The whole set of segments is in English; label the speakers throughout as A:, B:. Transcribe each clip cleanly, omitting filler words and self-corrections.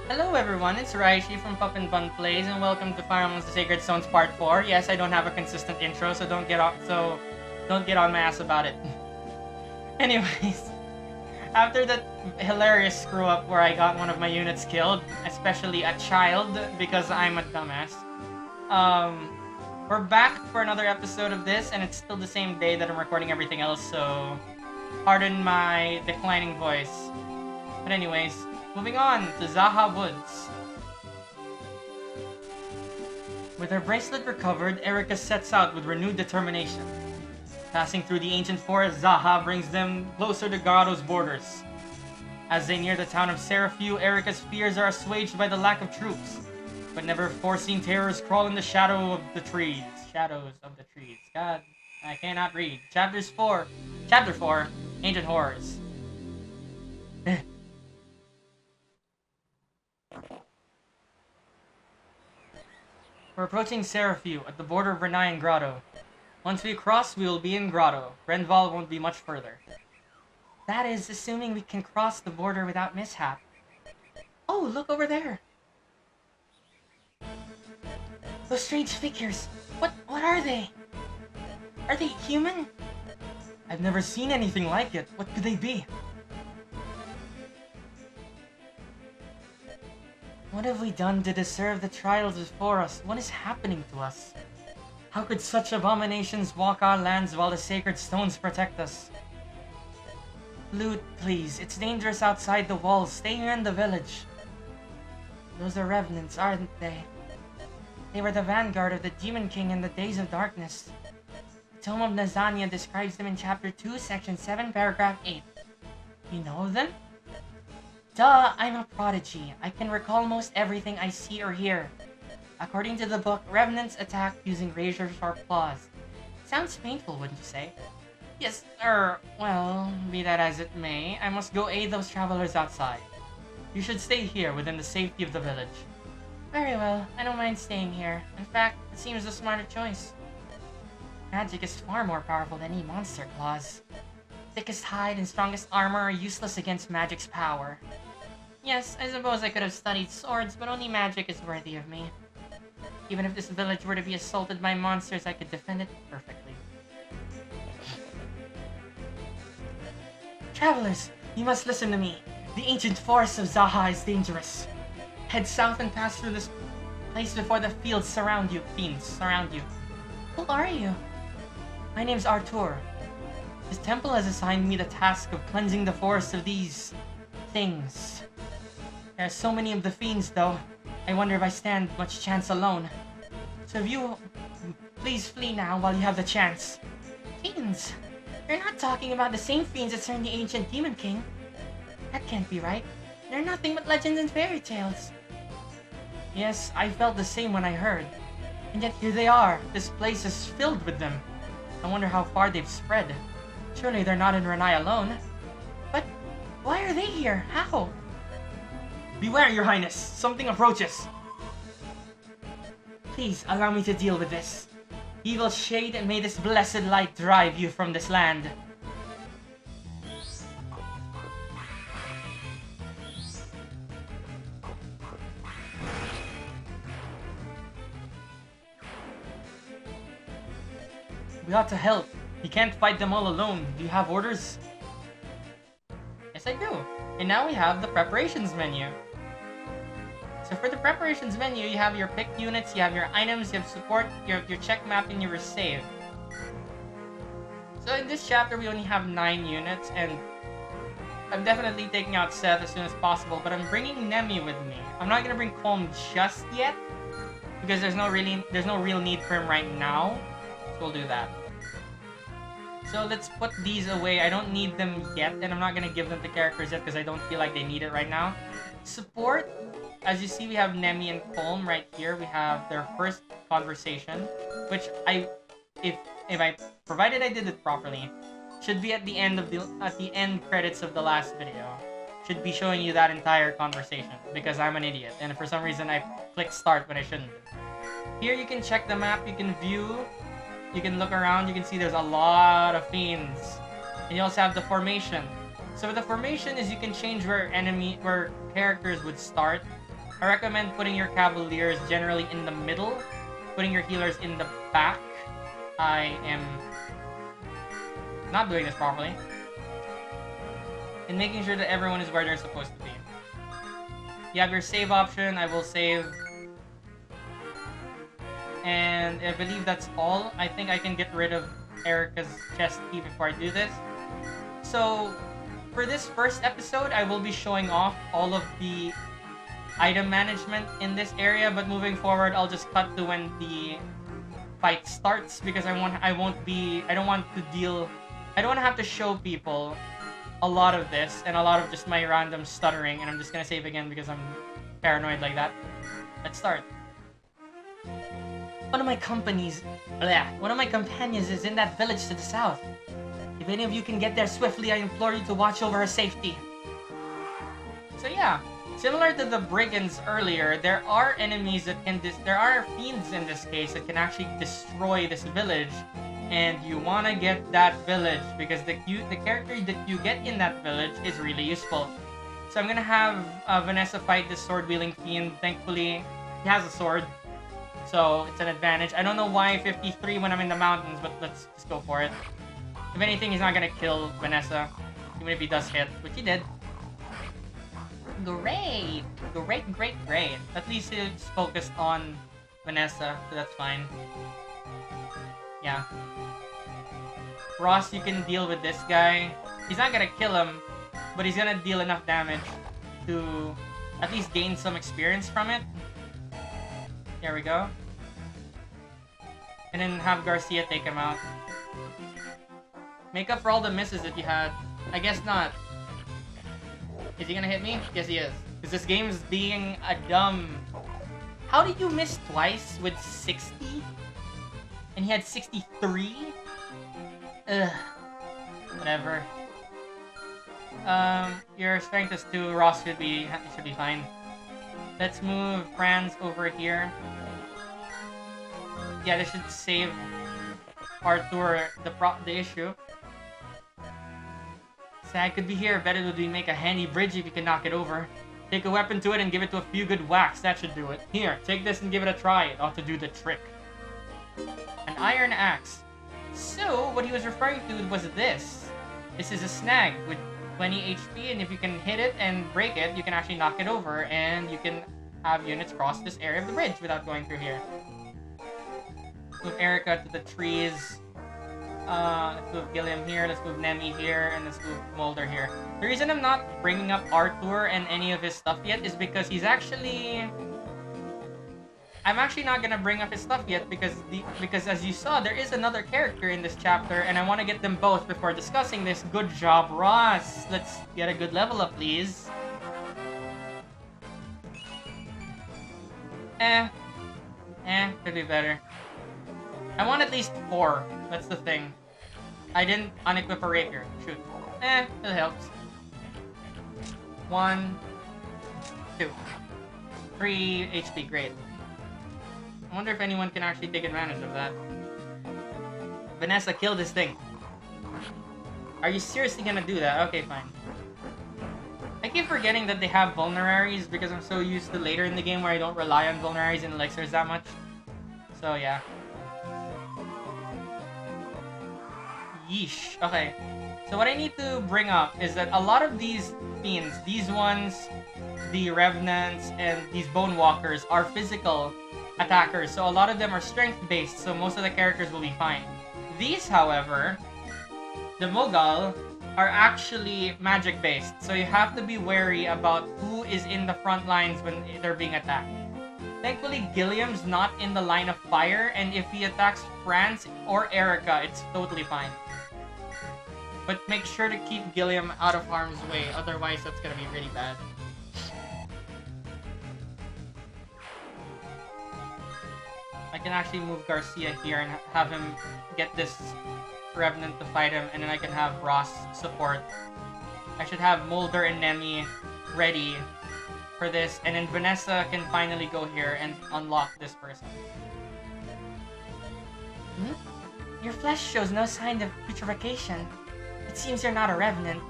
A: Hello everyone, it's Raishi from pupandbun Plays, and welcome to Fire Emblem: The Sacred Stones Part 4. Yes, I don't have a consistent intro, so don't get on my ass about it. Anyways, after that hilarious screw up where I got one of my units killed, especially a child because I'm a dumbass. We're back for another episode of this, and it's still the same day that I'm recording everything else, so pardon my declining voice. But anyways, moving on to Zaha Woods. With her bracelet recovered, Erika sets out with renewed determination. Passing through the ancient forest, Zaha brings them closer to Garo's borders. As they near the town of Seraphiu, Erika's fears are assuaged by the lack of troops, but never foreseen terrors crawl in the shadows of the trees. God, I cannot read. Chapter 4, Ancient Horrors. We're approaching Seraphiu at the border of Renai and Grotto. Once we cross, we will be in Grotto. Renval won't be much further. That is, assuming we can cross the border without mishap. Oh, look over there! Those strange figures! What are they? Are they human? I've never seen anything like it. What could they be? What have we done to deserve the trials before us? What is happening to us? How could such abominations walk our lands while the sacred stones protect us? Lute, please. It's dangerous outside the walls. Stay here in the village. Those are revenants, aren't they? They were the vanguard of the Demon King in the days of darkness. The Tome of Nazania describes them in Chapter 2, Section 7, Paragraph 8. You know of them? Duh, I'm a prodigy. I can recall most everything I see or hear. According to the book, revenants attack using razor-sharp claws. Sounds painful, wouldn't you say? Yes, well, be that as it may, I must go aid those travelers outside. You should stay here within the safety of the village. Very well, I don't mind staying here. In fact, it seems the smarter choice. Magic is far more powerful than any monster claws. Thickest hide and strongest armor are useless against magic's power. Yes, I suppose I could have studied swords, but only magic is worthy of me. Even if this village were to be assaulted by monsters, I could defend it perfectly. Travelers, you must listen to me. The ancient forest of Zaha is dangerous. Head south and pass through this place before the fiends surround you. Who are you? My name's Artur. His temple has assigned me the task of cleansing the forest of these things. There are so many of the fiends, though. I wonder if I stand much chance alone. So if you please flee now while you have the chance. Fiends? You're not talking about the same fiends that turned the ancient Demon King. That can't be right. They're nothing but legends and fairy tales. Yes, I felt the same when I heard. And yet here they are. This place is filled with them. I wonder how far they've spread. Surely they're not in Renai alone. But why are they here? How? Beware, your highness! Something approaches! Please, allow me to deal with this. Evil shade, and may this blessed light drive you from this land. We ought to help. You can't fight them all alone. Do you have orders? Yes, I do. And now we have the preparations menu. So for the preparations menu, you have your picked units, you have your items, you have support, your check map, and your save. So in this chapter, we only have 9 units, and I'm definitely taking out Seth as soon as possible, but I'm bringing Nemi with me. I'm not gonna bring Colm just yet, because there's no real need for him right now, so we'll do that. So let's put these away. I don't need them yet, and I'm not gonna give them to characters yet because I don't feel like they need it right now. Support, as you see, we have Nemi and Colm right here. We have their first conversation, which if I provided I did it properly, should be at the end credits of the last video. Should be showing you that entire conversation because I'm an idiot, and for some reason I clicked start when I shouldn't. Here you can check the map, you can view. You can look around, you can see there's a lot of fiends. And you also have the formation. So the formation is you can change where characters would start. I recommend putting your cavaliers generally in the middle, putting your healers in the back. I am not doing this properly. And making sure that everyone is where they're supposed to be. You have your save option, I will save. And I believe that's all. I think I can get rid of Erica's chest key before I do this. So, for this first episode, I will be showing off all of the item management in this area, but moving forward, I'll just cut to when the fight starts because I don't want to have to show people a lot of this and a lot of just my random stuttering, and I'm just gonna save again because I'm paranoid like that. Let's start. One of my companions is in that village to the south. If any of you can get there swiftly, I implore you to watch over her safety. So yeah, similar to the brigands earlier, there are enemies that can there are fiends in this case that can actually destroy this village, and you want to get that village because the character that you get in that village is really useful. So I'm gonna have Vanessa fight this sword-wielding fiend. Thankfully, he has a sword, so it's an advantage. I don't know why 53 when I'm in the mountains, but let's just go for it. If anything, he's not gonna kill Vanessa, even if he does hit, which he did. Great! Great. At least it's focused on Vanessa, so that's fine. Yeah. Ross, you can deal with this guy. He's not gonna kill him, but he's gonna deal enough damage to at least gain some experience from it. There we go. And then have Garcia take him out. Make up for all the misses that you had. I guess not. Is he gonna hit me? Yes, he is. Because this game is being a dumb... How did you miss twice with 60? And he had 63? Ugh. Whatever. Your strength is 2. Ross should be fine. Let's move Franz over here. Yeah, this should save Arthur the issue. Sad could be here. Bet it would make a handy bridge if you can knock it over. Take a weapon to it and give it to a few good whacks. That should do it. Here, take this and give it a try. It ought to do the trick. An iron axe. So, what he was referring to was this. This is a snag with 20 HP, and if you can hit it and break it, you can actually knock it over, and you can have units cross this area of the bridge without going through here. Move Erica to the trees. Let's move Gilliam here, let's move Nemi here, and let's move Mulder here. The reason I'm not bringing up Arthur and any of his stuff yet is because he's actually... I'm actually not gonna bring up his stuff yet because as you saw, there is another character in this chapter, and I want to get them both before discussing this. Good job, Ross! Let's get a good level up, please. Could be better. I want at least 4. That's the thing. I didn't unequip a rapier. Shoot. It helps. 1, 2, 3 HP. Great. I wonder if anyone can actually take advantage of that. Vanessa, kill this thing. Are you seriously gonna do that? Okay, fine. I keep forgetting that they have vulneraries because I'm so used to later in the game where I don't rely on vulneraries and elixirs that much. So, yeah. Yeesh. Okay. So what I need to bring up is that a lot of these fiends, these ones, the revenants, and these bone walkers are physical attackers. So a lot of them are strength based, so most of the characters will be fine. These, however, the Mogal, are actually magic based. So you have to be wary about who is in the front lines when they're being attacked. Thankfully, Gilliam's not in the line of fire, and if he attacks Franz or Erica, it's totally fine. But make sure to keep Gilliam out of harm's way, otherwise that's gonna be really bad. I can actually move Garcia here and have him get this Revenant to fight him, and then I can have Ross support. I should have Mulder and Nemi ready for this, and then Vanessa can finally go here and unlock this person. Your flesh shows no sign of putrefaction. It seems you're not a revenant.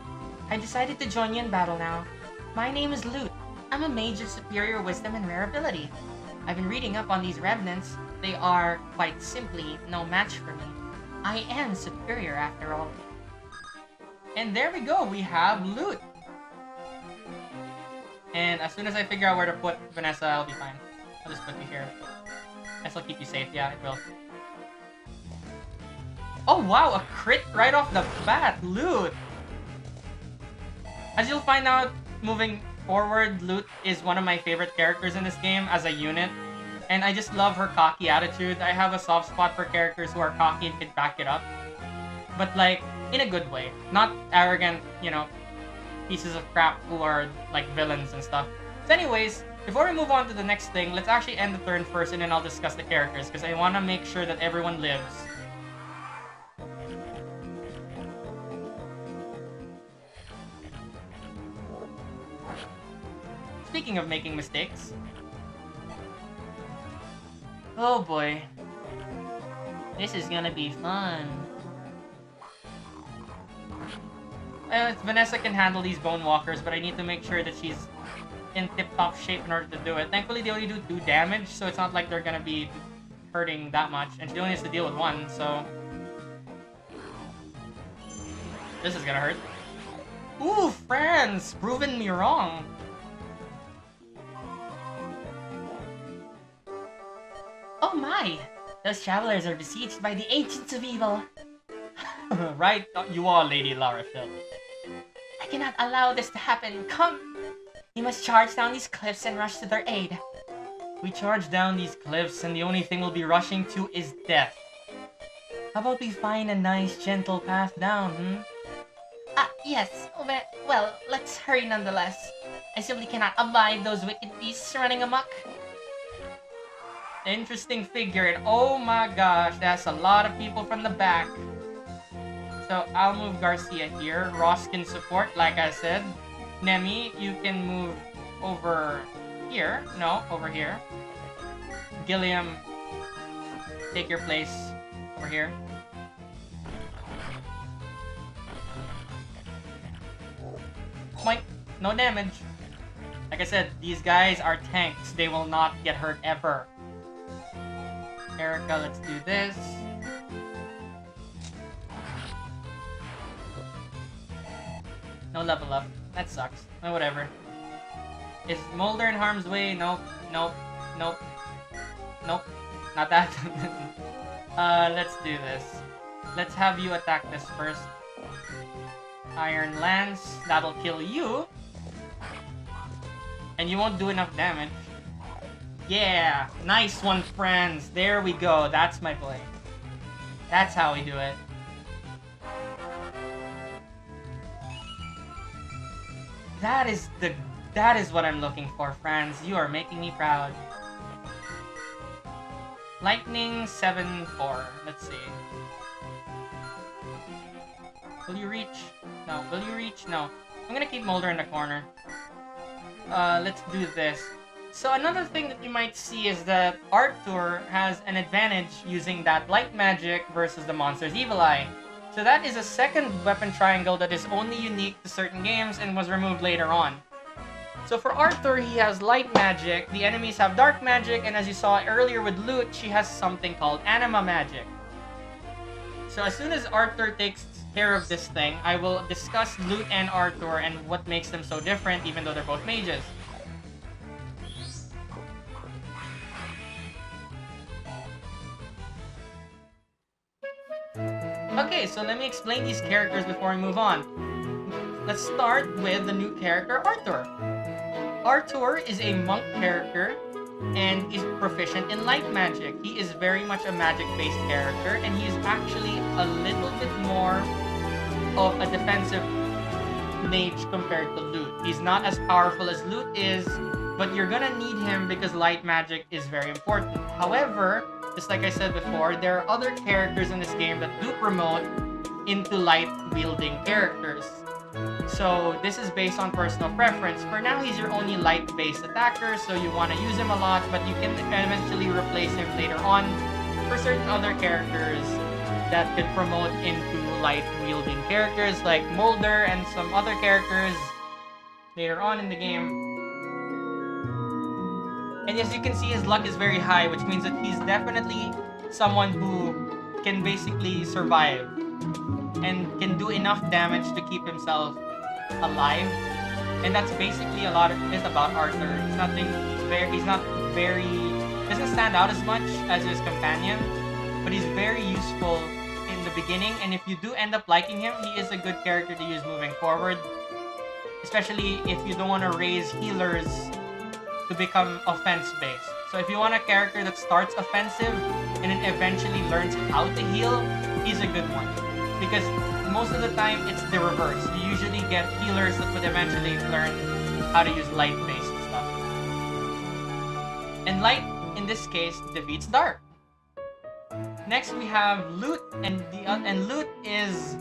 A: I decided to join you in battle now. My name is Lute. I'm a mage of superior wisdom and rare ability. I've been reading up on these revenants. They are, quite simply, no match for me. I am superior after all. And there we go, we have loot. And as soon as I figure out where to put Vanessa, I'll be fine. I'll just put you here. Guess I'll keep you safe. Yeah, it will. Oh wow, a crit right off the bat. Loot! As you'll find out, moving forward, Loot is one of my favorite characters in this game as a unit. And I just love her cocky attitude. I have a soft spot for characters who are cocky and can back it up. But like, in a good way. Not arrogant, you know, pieces of crap who are like villains and stuff. So anyways, before we move on to the next thing, let's actually end the turn first and then I'll discuss the characters because I want to make sure that everyone lives. Speaking of making mistakes. Oh boy. This is gonna be fun. Vanessa can handle these bone walkers, but I need to make sure that she's in tip-top shape in order to do it. Thankfully, they only do 2 damage, so it's not like they're gonna be hurting that much. And she only has to deal with 1, so... This is gonna hurt. Ooh, friends! Proving me wrong. Oh my! Those travelers are besieged by the agents of evil. Right, you are, Lady Larafil. I cannot allow this to happen. Come! We must charge down these cliffs and rush to their aid. We charge down these cliffs and the only thing we'll be rushing to is death. How about we find a nice, gentle path down, yes. Well, let's hurry nonetheless. I simply cannot abide those wicked beasts running amok. Interesting figure, and oh my gosh, that's a lot of people from the back. So I'll move Garcia here. Ross can support, like I said. Nemi, you can move over here. No, over here. Gilliam, take your place over here. Boink. No damage. Like I said, these guys are tanks. They will not get hurt ever. Erica, let's do this. No level up. That sucks. Oh, whatever. Is Molder in harm's way? Nope. Nope. Nope. Nope. Not that. Let's do this. Let's have you attack this first. Iron Lance. That'll kill you. And you won't do enough damage. Yeah! Nice one, friends! There we go. That's my boy. That's how we do it. That is what I'm looking for, friends. You are making me proud. Lightning 7-4. Let's see. Will you reach? No. Will you reach? No. I'm gonna keep Molder in the corner. Let's do this. So another thing that you might see is that Arthur has an advantage using that light magic versus the monster's evil eye. So that is a second weapon triangle that is only unique to certain games and was removed later on. So for Arthur, he has light magic, the enemies have dark magic, and as you saw earlier with Lute, she has something called anima magic. So as soon as Arthur takes care of this thing, I will discuss Lute and Arthur and what makes them so different even though they're both mages. Okay, so let me explain these characters before we move on. Let's start with the new character, Arthur. Arthur is a monk character and is proficient in light magic. He is very much a magic-based character, and he is actually a little bit more of a defensive mage compared to Lute. He's not as powerful as Lute is, but you're gonna need him because light magic is very important. However, just like I said before, there are other characters in this game that do promote into light-wielding characters. So this is based on personal preference. For now, he's your only light-based attacker, so you want to use him a lot, but you can eventually replace him later on for certain other characters that could promote into light-wielding characters like Molder and some other characters later on in the game. And as you can see, his luck is very high, which means that he's definitely someone who can basically survive and can do enough damage to keep himself alive. And that's basically a lot of it about Arthur. He's not very doesn't stand out as much as his companion, but he's very useful in the beginning, and if you do end up liking him, he is a good character to use moving forward. Especially if you don't want to raise healers to become offense-based. So if you want a character that starts offensive and then eventually learns how to heal, he's a good one. Because most of the time, it's the reverse. You usually get healers that would eventually learn how to use light-based stuff. And light, in this case, defeats dark. Next, we have Lute, and Lute is...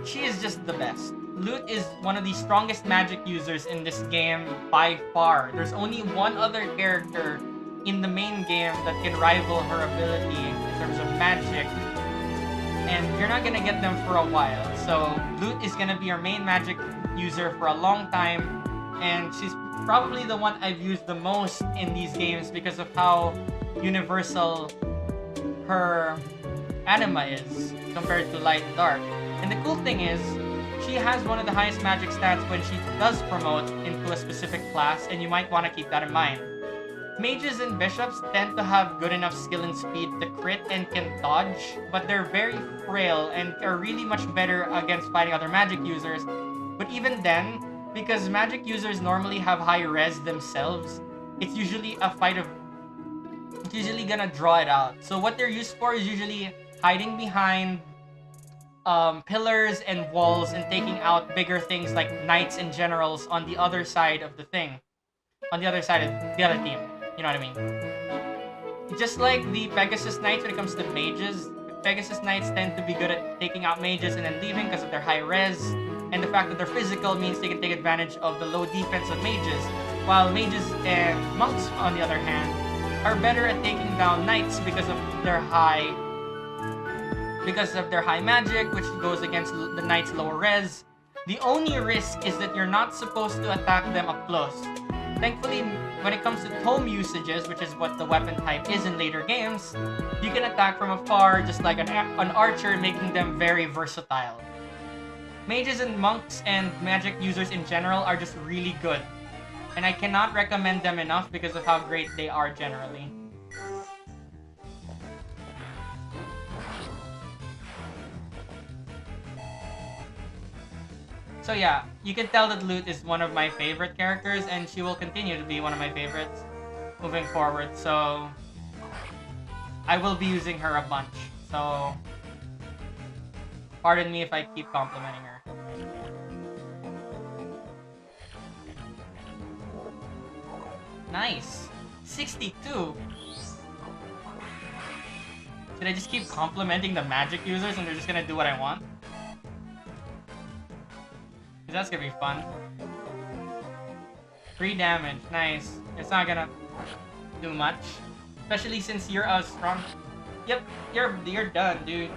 A: she is just the best. Lute is one of the strongest magic users in this game by far. There's only one other character in the main game that can rival her ability in terms of magic, and you're not gonna get them for a while. So Lute is gonna be your main magic user for a long time, and she's probably the one I've used the most in these games because of how universal her anima is compared to light and dark. And the cool thing is, she has one of the highest magic stats when she does promote into a specific class, and you might want to keep that in mind. Mages and bishops tend to have good enough skill and speed to crit and can dodge, but they're very frail and are really much better against fighting other magic users. But even then, because magic users normally have high res themselves, it's usually a fight of... it's usually gonna draw it out. So what they're used for is usually hiding behind pillars and walls and taking out bigger things like knights and generals on the other side of the thing. On the other side of the other team. You know what I mean? Just like the Pegasus Knights when it comes to mages, Pegasus Knights tend to be good at taking out mages and then leaving because of their high res, and the fact that they're physical means they can take advantage of the low defense of mages, while mages and monks, on the other hand, are better at taking down knights because of their high magic, which goes against the knight's lower res. The only risk is that you're not supposed to attack them up close. Thankfully, when it comes to tome usages, which is what the weapon type is in later games, you can attack from afar just like an archer, making them very versatile. Mages and monks and magic users in general are just really good, and I cannot recommend them enough because of how great they are generally. So yeah, you can tell that Lute is one of my favorite characters, and she will continue to be one of my favorites moving forward, so I will be using her a bunch, so pardon me if I keep complimenting her. Nice! 62! Should I just keep complimenting the magic users and they're just gonna do what I want? That's gonna be fun. 3 damage, nice. It's not gonna do much, especially since you're a strong. Yep, you're done, dude.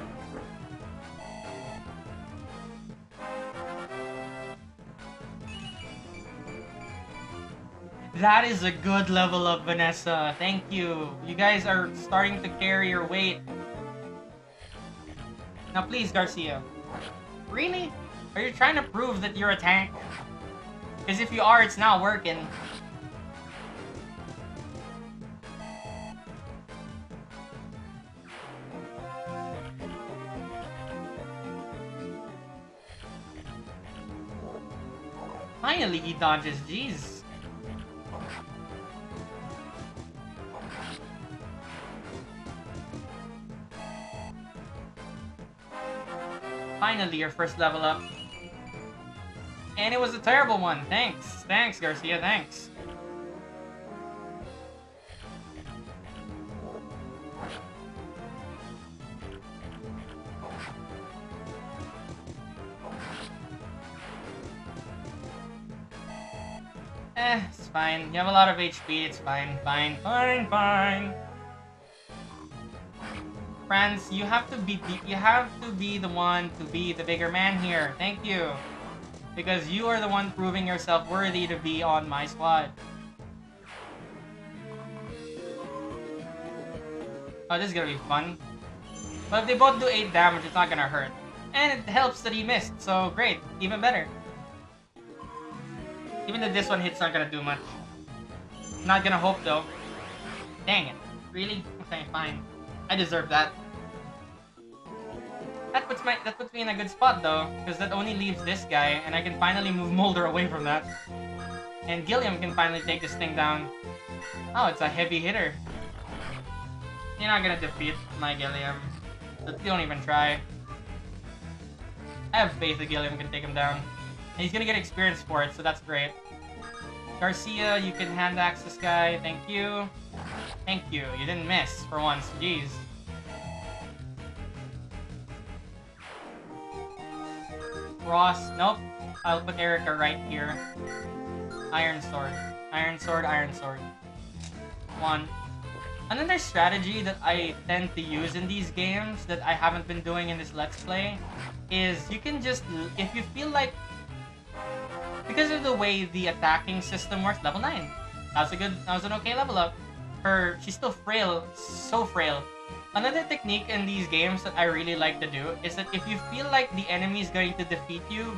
A: That is a good level of Vanessa. Thank you. You guys are starting to carry your weight. Now, please, Garcia. Really? Are you trying to prove that you're a tank? Because if you are, it's not working. Finally, he dodges. Jeez. Finally, your first level up. And it was a terrible one. Thanks. Thanks, Garcia. Thanks. It's fine. You have a lot of HP. It's fine. Fine. Fine. Fine. Franz, you have to be the one to be the bigger man here. Thank you. Because you are the one proving yourself worthy to be on my squad. Oh, this is gonna be fun. But if they both do 8 damage, it's not gonna hurt. And it helps that he missed, so great. Even better. Even if this one hits, not gonna do much. Not gonna hope though. Dang it. Really? Okay, fine. I deserve that. That puts me in a good spot though, because that only leaves this guy, and I can finally move Molder away from that. And Gilliam can finally take this thing down. Oh, it's a heavy hitter. You're not gonna defeat my Gilliam. So don't even try. I have faith that Gilliam can take him down. And he's gonna get experience for it, so that's great. Garcia, you can hand axe this guy. Thank you. Thank you. You didn't miss for once. Jeez. Ross, nope. I'll put Erica right here. Iron Sword. Iron Sword, Iron Sword. 1. Another strategy that I tend to use in these games that I haven't been doing in this Let's Play is you can just, if you feel like, because of the way the attacking system works, level 9. That was an okay level up. She's still frail, so frail. Another technique in these games that I really like to do is that if you feel like the enemy is going to defeat you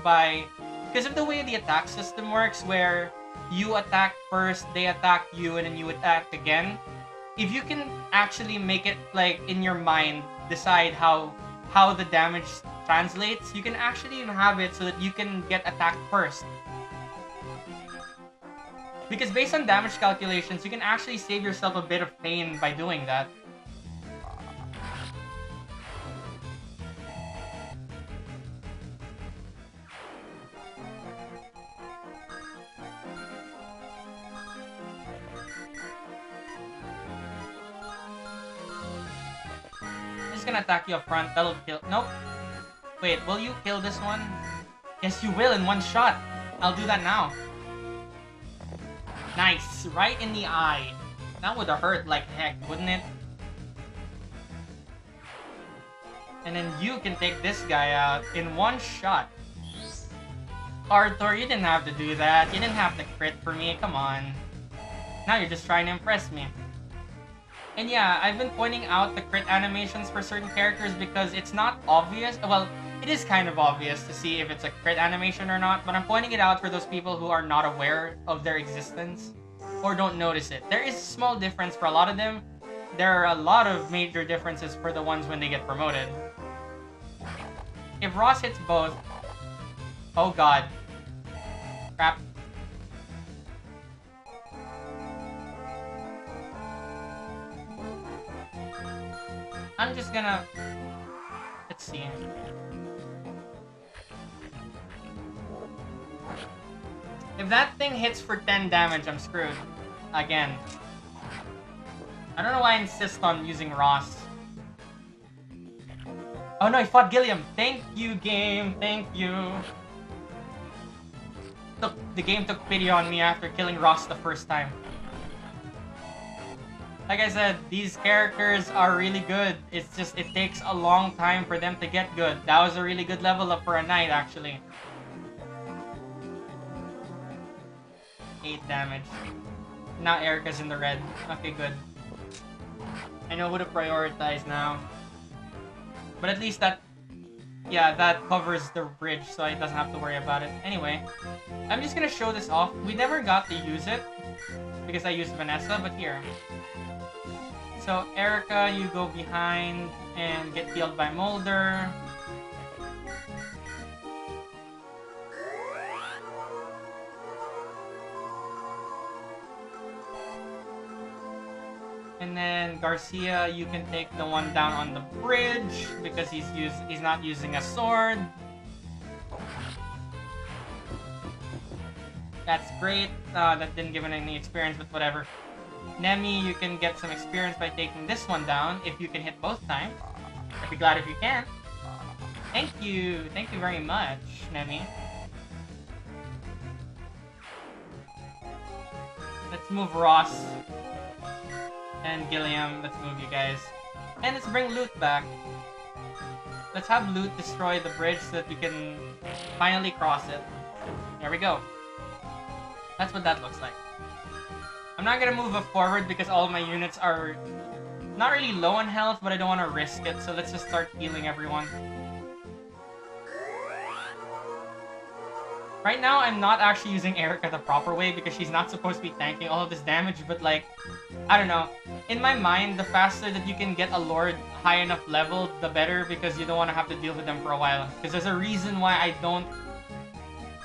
A: because of the way the attack system works, where you attack first, they attack you, and then you attack again. If you can actually make it, like, in your mind, decide how the damage translates, you can actually have it so that you can get attacked first. Because based on damage calculations, you can actually save yourself a bit of pain by doing that. Gonna attack you up front. That'll kill. Nope. Wait, will you kill this one? Yes, you will in one shot. I'll do that now. Nice. Right in the eye. That would have hurt like heck, wouldn't it? And then you can take this guy out in one shot. Arthur, you didn't have to do that. You didn't have to crit for me. Come on. Now you're just trying to impress me. And yeah, I've been pointing out the crit animations for certain characters because it's not obvious. Well, it is kind of obvious to see if it's a crit animation or not, but I'm pointing it out for those people who are not aware of their existence or don't notice it. There is a small difference for a lot of them. There are a lot of major differences for the ones when they get promoted. If Ross hits both... Oh god. Crap. I'm just gonna... Let's see. If that thing hits for 10 damage, I'm screwed. Again. I don't know why I insist on using Ross. Oh no, he fought Gilliam. Thank you, game. Thank you. The game took pity on me after killing Ross the first time. Like I said, these characters are really good. It's just, it takes a long time for them to get good. That was a really good level up for a knight, actually. 8 damage. Now Erica's in the red. Okay, good. I know who to prioritize now. But at least that... Yeah, that covers the bridge, so I doesn't have to worry about it. Anyway, I'm just gonna show this off. We never got to use it, because I used Vanessa, but here. So, Erica, you go behind and get healed by Molder. And then Garcia, you can take the one down on the bridge because he's not using a sword. That's great. That didn't give him any experience, but whatever. Nemi, you can get some experience by taking this one down if you can hit both times. I'd be glad if you can. Thank you. Thank you very much, Nemi. Let's move Ross and Gilliam. Let's move you guys. And let's bring Loot back. Let's have Loot destroy the bridge so that we can finally cross it. There we go. That's what that looks like. I'm not gonna move it forward because all of my units are not really low on health, but I don't want to risk it, so let's just start healing everyone. Right now, I'm not actually using Erica the proper way because she's not supposed to be tanking all of this damage, but like, I don't know. In my mind, the faster that you can get a Lord high enough level, the better, because you don't want to have to deal with them for a while. Because there's a reason why I don't...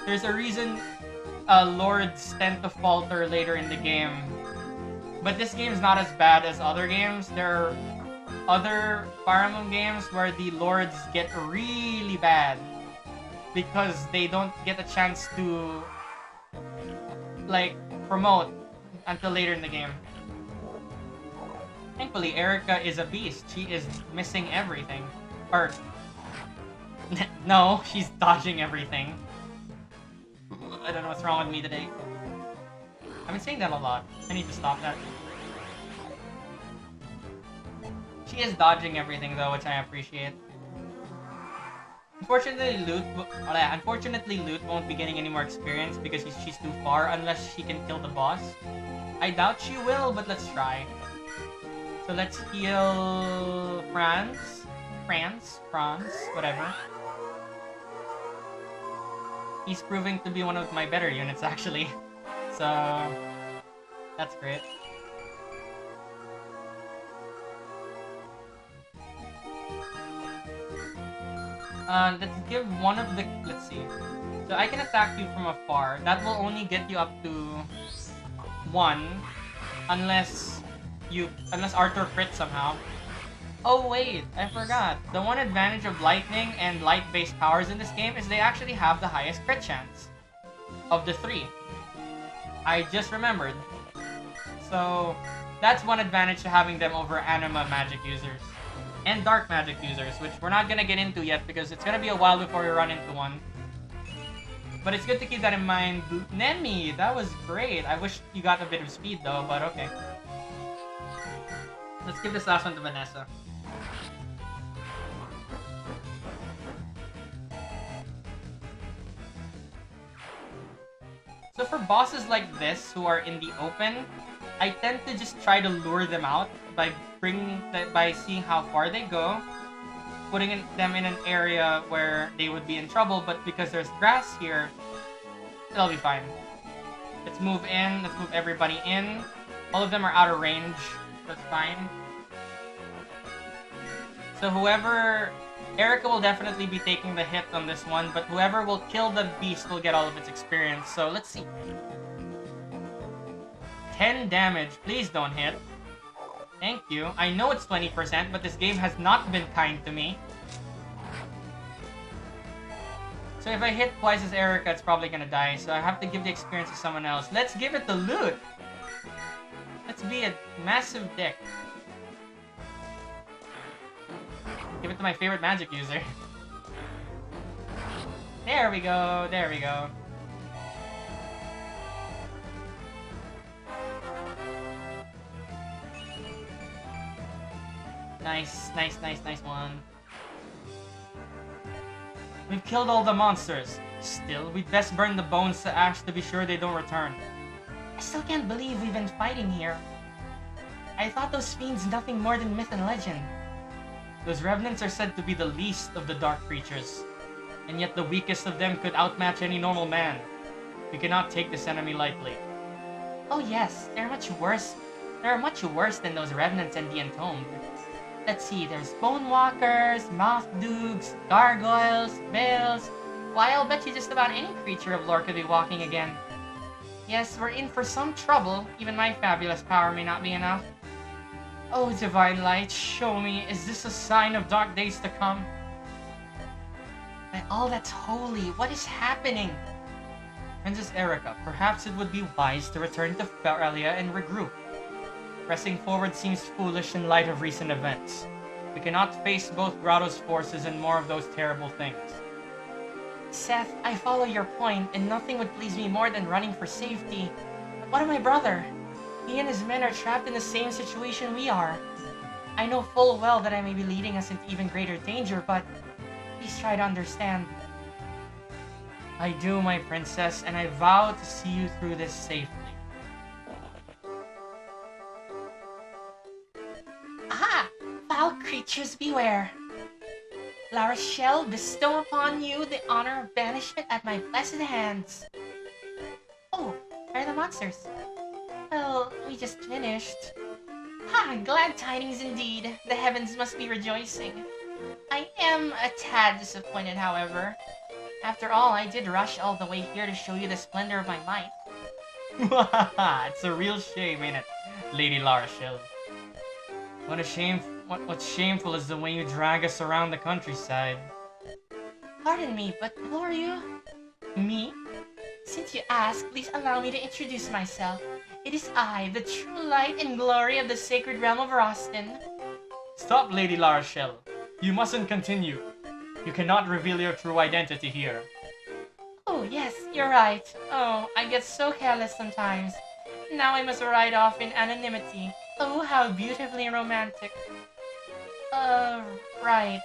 A: There's a reason Lords tend to falter later in the game. But this game's not as bad as other games. There are other Fire Emblem games where the Lords get really bad because they don't get a chance to, like, promote until later in the game. Thankfully, Erica is a beast. She is missing everything. Or... no, she's dodging everything. I don't know what's wrong with me today. I've been saying that a lot. I need to stop that. She is dodging everything though, which I appreciate. Unfortunately, Loot won't be getting any more experience because she's too far unless she can kill the boss. I doubt she will, but let's try. So let's heal Franz, whatever. He's proving to be one of my better units, actually. So, that's great. Let's give one of the... Let's see. So I can attack you from afar. That will only get you up to 1. Unless Arthur crits somehow. Oh wait, I forgot. The one advantage of lightning and light-based powers in this game is they actually have the highest crit chance of the 3. I just remembered. So that's one advantage to having them over anima magic users. And dark magic users, which we're not gonna get into yet because it's gonna be a while before we run into one. But it's good to keep that in mind. Nemi, that was great. I wish you got a bit of speed though, but okay. Let's give this last one to Vanessa. So for bosses like this who are in the open, I tend to just try to lure them out by seeing how far they go, putting them in an area where they would be in trouble, but because there's grass here, it'll be fine. Let's move in, let's move everybody in. All of them are out of range, that's fine. So whoever... Erica will definitely be taking the hit on this one, but whoever will kill the beast will get all of its experience. So let's see. 10 damage. Please don't hit. Thank you. I know it's 20%, but this game has not been kind to me. So if I hit twice as Erica, it's probably gonna die. So I have to give the experience to someone else. Let's give it to Loot. Let's be a massive dick. Give it to my favorite magic user. There we go, there we go. Nice, nice, nice, nice one. We've killed all the monsters. Still, we'd best burn the bones to ash to be sure they don't return. I still can't believe we've been fighting here. I thought those fiends nothing more than myth and legend. Those revenants are said to be the least of the dark creatures, and yet the weakest of them could outmatch any normal man. We cannot take this enemy lightly. Oh yes, they're much worse. They're much worse than those revenants and the entombed. Let's see, there's bone walkers, moth dukes, gargoyles, veils. Why, I'll bet you just about any creature of lore could be walking again. Yes, we're in for some trouble. Even my fabulous power may not be enough. Oh, divine light, show me, is this a sign of dark days to come? By all that's holy, what is happening? Princess Erica, perhaps it would be wise to return to Feria and regroup. Pressing forward seems foolish in light of recent events. We cannot face both Grotto's forces and more of those terrible things. Seth, I follow your point, and nothing would please me more than running for safety. But what of my brother? He and his men are trapped in the same situation we are. I know full well that I may be leading us into even greater danger, but please try to understand. I do, my princess, and I vow to see you through this safely. Aha! creatures beware. La Rochelle, bestow upon you the honor of banishment at my blessed hands. Oh, where are the monsters? Well, we just finished. Ha! Glad tidings indeed. The heavens must be rejoicing. I am a tad disappointed, however. After all, I did rush all the way here to show you the splendor of my might. It's a real shame, ain't it, Lady La Rochelle? What a shame. What's shameful is the way you drag us around the countryside. Pardon me, but who are you? Me? Since you ask, please allow me to introduce myself. It is I, the true light and glory of the sacred realm of Roston. Stop, Lady La Rochelle. You mustn't continue. You cannot reveal your true identity here. Oh, yes, you're right. Oh, I get so careless sometimes. Now I must ride off in anonymity. Oh, how beautifully romantic. Right.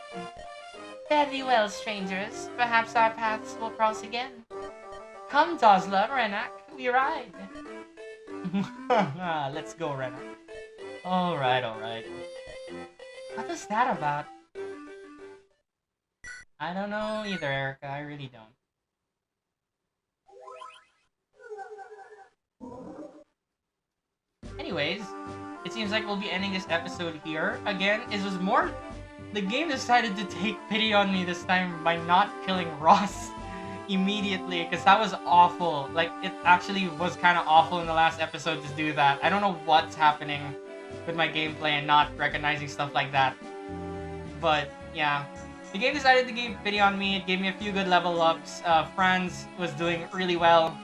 A: Fare thee well, strangers. Perhaps our paths will cross again. Come, Dosla, Renak, we ride. Let's go, Renak. Alright. What was that about? I don't know either, Erica. I really don't. Anyways, it seems like we'll be ending this episode here. Again, it was more... The game decided to take pity on me this time by not killing Ross immediately, because that was awful. Like, it actually was kind of awful in the last episode to do that. I don't know what's happening with my gameplay and not recognizing stuff like that. But, yeah. The game decided to give pity on me. It gave me a few good level ups. Franz was doing really well.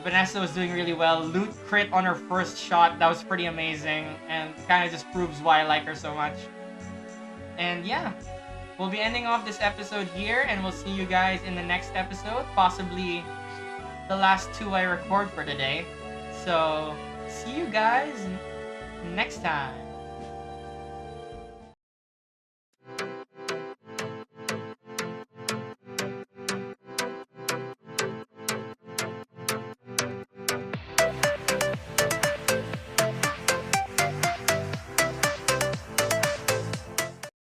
A: Vanessa was doing really well. Loot crit on her first shot. That was pretty amazing. And kind of just proves why I like her so much. And yeah. We'll be ending off this episode here. And we'll see you guys in the next episode. Possibly the last two I record for today. So, see you guys next time.